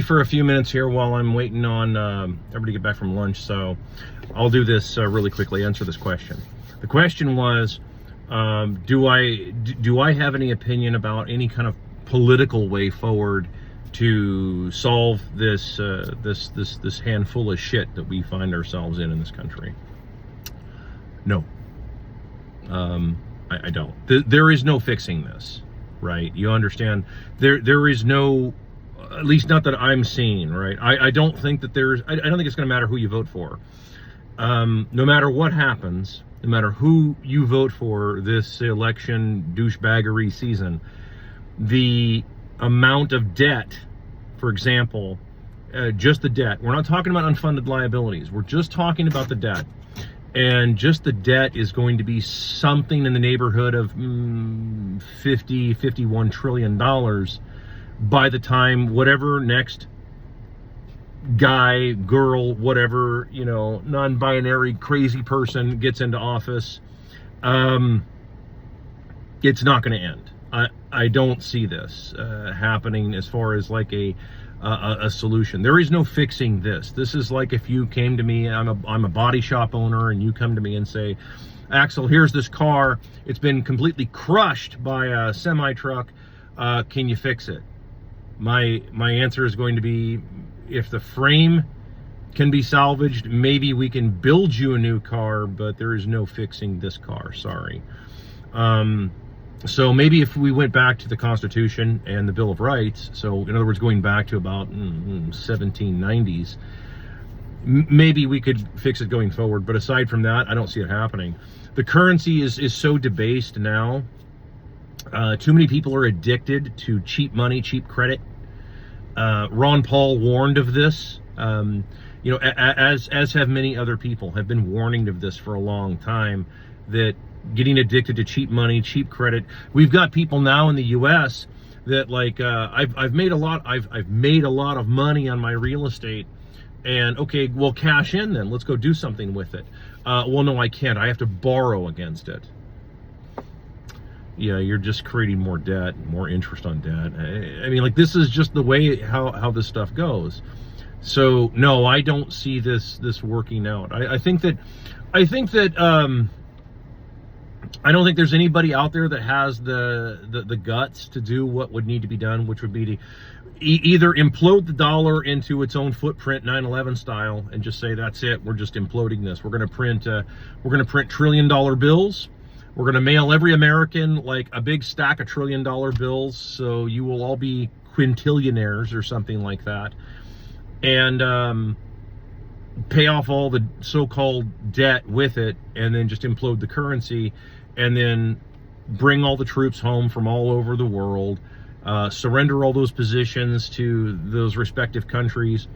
For a few minutes here while I'm waiting on everybody to get back from lunch, so I'll do this really quickly, answer this question. The question was, do I have any opinion about any kind of political way forward to solve this this handful of shit that we find ourselves in this country? No. I don't. There is no fixing this, right? You understand? There is no, at least not that I'm seeing, right? I don't think that I don't think it's going to matter who you vote for. No matter what happens, no matter who you vote for this election douchebaggery season, the amount of debt, for example, just the debt, we're not talking about unfunded liabilities, we're just talking about the debt. And just the debt is going to be something in the neighborhood of $51 trillion by the time whatever next guy, girl, whatever, non-binary crazy person gets into office. It's not going to end. I don't see this happening as far as like a solution. There is no fixing this. This is like if you came to me, I'm a body shop owner, and you come to me and say, Axel, here's this car. It's been completely crushed by a semi truck. Can you fix it? My answer is going to be, if the frame can be salvaged, maybe we can build you a new car, but there is no fixing this car. Sorry. So maybe if we went back to the Constitution and the Bill of Rights, so in other words, going back to about 1790s, maybe we could fix it going forward. But aside from that, I don't see it happening. The currency is so debased now. Too many people are addicted to cheap money, cheap credit. Ron Paul warned of this. As have many other people have been warning of this for a long time, that getting addicted to cheap money, cheap credit. We've got people now in the U.S. that like, I've made a lot of money on my real estate, and okay, well, cash in then. Let's go do something with it. Well, no, I can't. I have to borrow against it. Yeah, you're just creating more debt, more interest on debt. I mean, like, this is just the way how this stuff goes. So no, I don't see this working out. I think that I don't think there's anybody out there that has the guts to do what would need to be done, which would be to either implode the dollar into its own footprint, 9/11 style, and just say that's it. We're just imploding this. We're going to print $1 trillion bills. We're going to mail every American like a big stack of $1 trillion bills, so you will all be quintillionaires or something like that, and pay off all the so-called debt with it, and then just implode the currency, and then bring all the troops home from all over the world, surrender all those positions to those respective countries,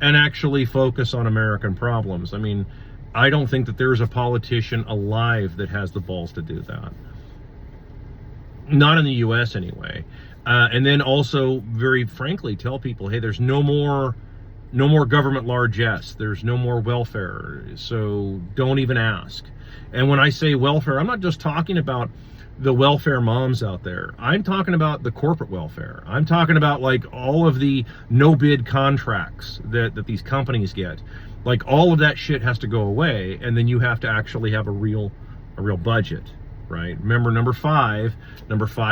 and actually focus on American problems. I mean, I don't think that there's a politician alive that has the balls to do that. Not in the U.S. anyway. And then also, very frankly, tell people, hey, there's no more government largesse. There's no more welfare. So don't even ask. And when I say welfare, I'm not just talking about the welfare moms out there. I'm talking about the corporate welfare. I'm talking about like all of the no bid contracts that these companies get. Like, all of that shit has to go away, and then you have to actually have a real budget, right? Remember, number five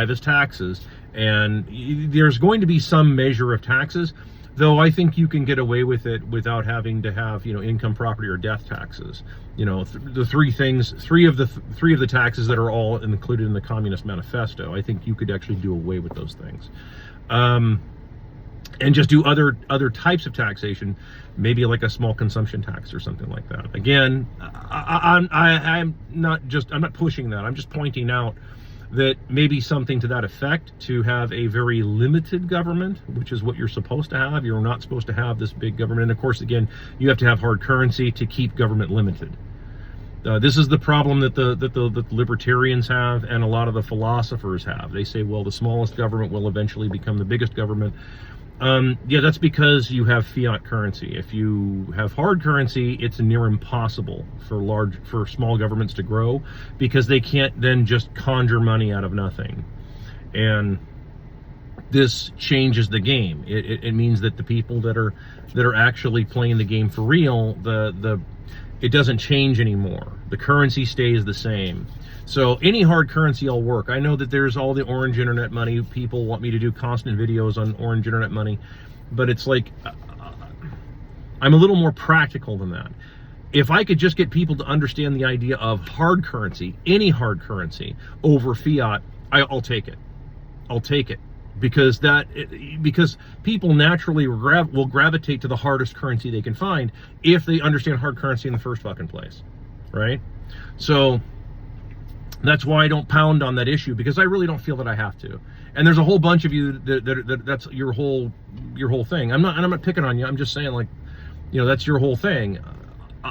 is taxes, and there's going to be some measure of taxes, though I think you can get away with it without having to have, income, property, or death taxes. The three of the taxes that are all included in the Communist Manifesto. I think you could actually do away with those things. And just do other types of taxation, maybe like a small consumption tax or something like that. Again, I'm not pushing that. I'm just pointing out that maybe something to that effect, to have a very limited government, which is what you're supposed to have. You're not supposed to have this big government. And of course, again, you have to have hard currency to keep government limited. This is the problem that the libertarians have, and a lot of the philosophers have. They say, well, the smallest government will eventually become the biggest government. Yeah, that's because you have fiat currency. If you have hard currency, it's near impossible for small governments to grow, because they can't then just conjure money out of nothing. And this changes the game. It means that the people that are actually playing the game for real, it doesn't change anymore. The currency stays the same. So any hard currency will work. I know that there's all the orange internet money. People want me to do constant videos on orange internet money, but it's like, I'm a little more practical than that. If I could just get people to understand the idea of hard currency, any hard currency, over fiat, I'll take it. I'll take it. Because people naturally will gravitate to the hardest currency they can find if they understand hard currency in the first fucking place, right? So that's why I don't pound on that issue, because I really don't feel that I have to. And there's a whole bunch of you that's your whole thing. I'm not picking on you. I'm just saying, like, you know, that's your whole thing.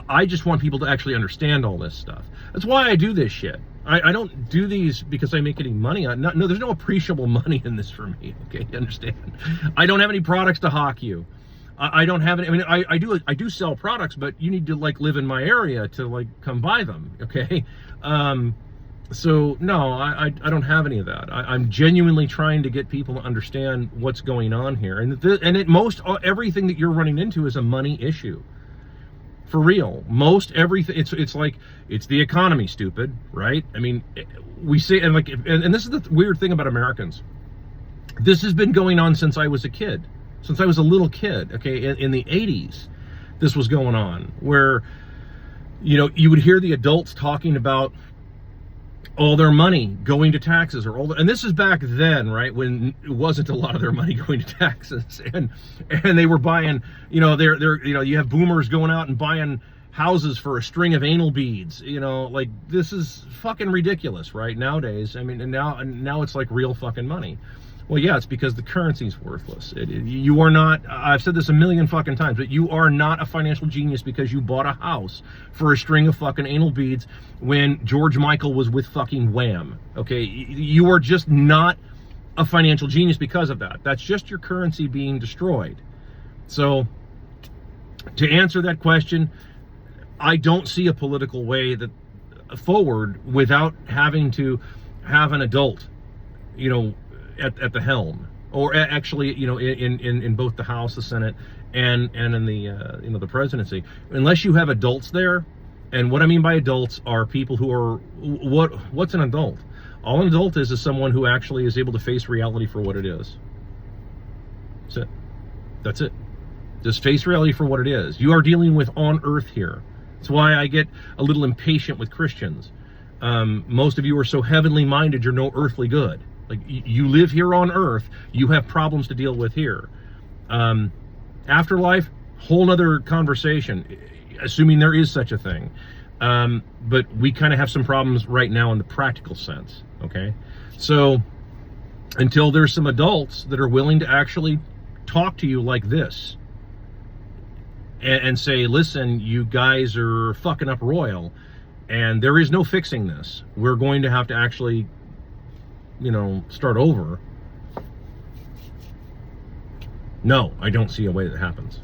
I just want people to actually understand all this stuff. That's why I do this shit. I don't do these because I make any money. No, there's no appreciable money in this for me. Okay, you understand? I don't have any products to hawk you. I don't have any. I mean, I do sell products, but you need to like live in my area to like come buy them. Okay, so no, I don't have any of that. I'm genuinely trying to get people to understand what's going on here, and everything that you're running into is a money issue. For real, most everything, it's like, it's the economy, stupid, right? I mean, we say, and this is the weird thing about Americans. This has been going on since I was a kid, since I was a little kid, okay? In the 80s, this was going on, where, you know, you would hear the adults talking about all their money going to taxes, and this is back then, right, when it wasn't a lot of their money going to taxes, and they were buying, you know, you have boomers going out and buying houses for a string of anal beads, you know, like, this is fucking ridiculous, right, nowadays. I mean, and now it's like real fucking money. Well, yeah, it's because the currency's worthless. You are not, I've said this a million fucking times, but you are not a financial genius because you bought a house for a string of fucking anal beads when George Michael was with fucking Wham. Okay, you are just not a financial genius because of that. That's just your currency being destroyed. So, to answer that question, I don't see a political way forward without having to have an adult, you know, at the helm, or actually, you know, in both the House, the Senate, and in the you know, the presidency. Unless you have adults there, and what I mean by adults are people who are what's an adult? All an adult is someone who actually is able to face reality for what it is. That's it. That's it. Just face reality for what it is. You are dealing with on earth here. That's why I get a little impatient with Christians. Most of you are so heavenly minded, you're no earthly good. Like, you live here on earth, you have problems to deal with here. Afterlife, whole nother conversation, assuming there is such a thing. But we kind of have some problems right now in the practical sense, okay? So, until there's some adults that are willing to actually talk to you like this, and say, listen, you guys are fucking up royal, and there is no fixing this. We're going to have to actually, you know, start over. No, I don't see a way that happens.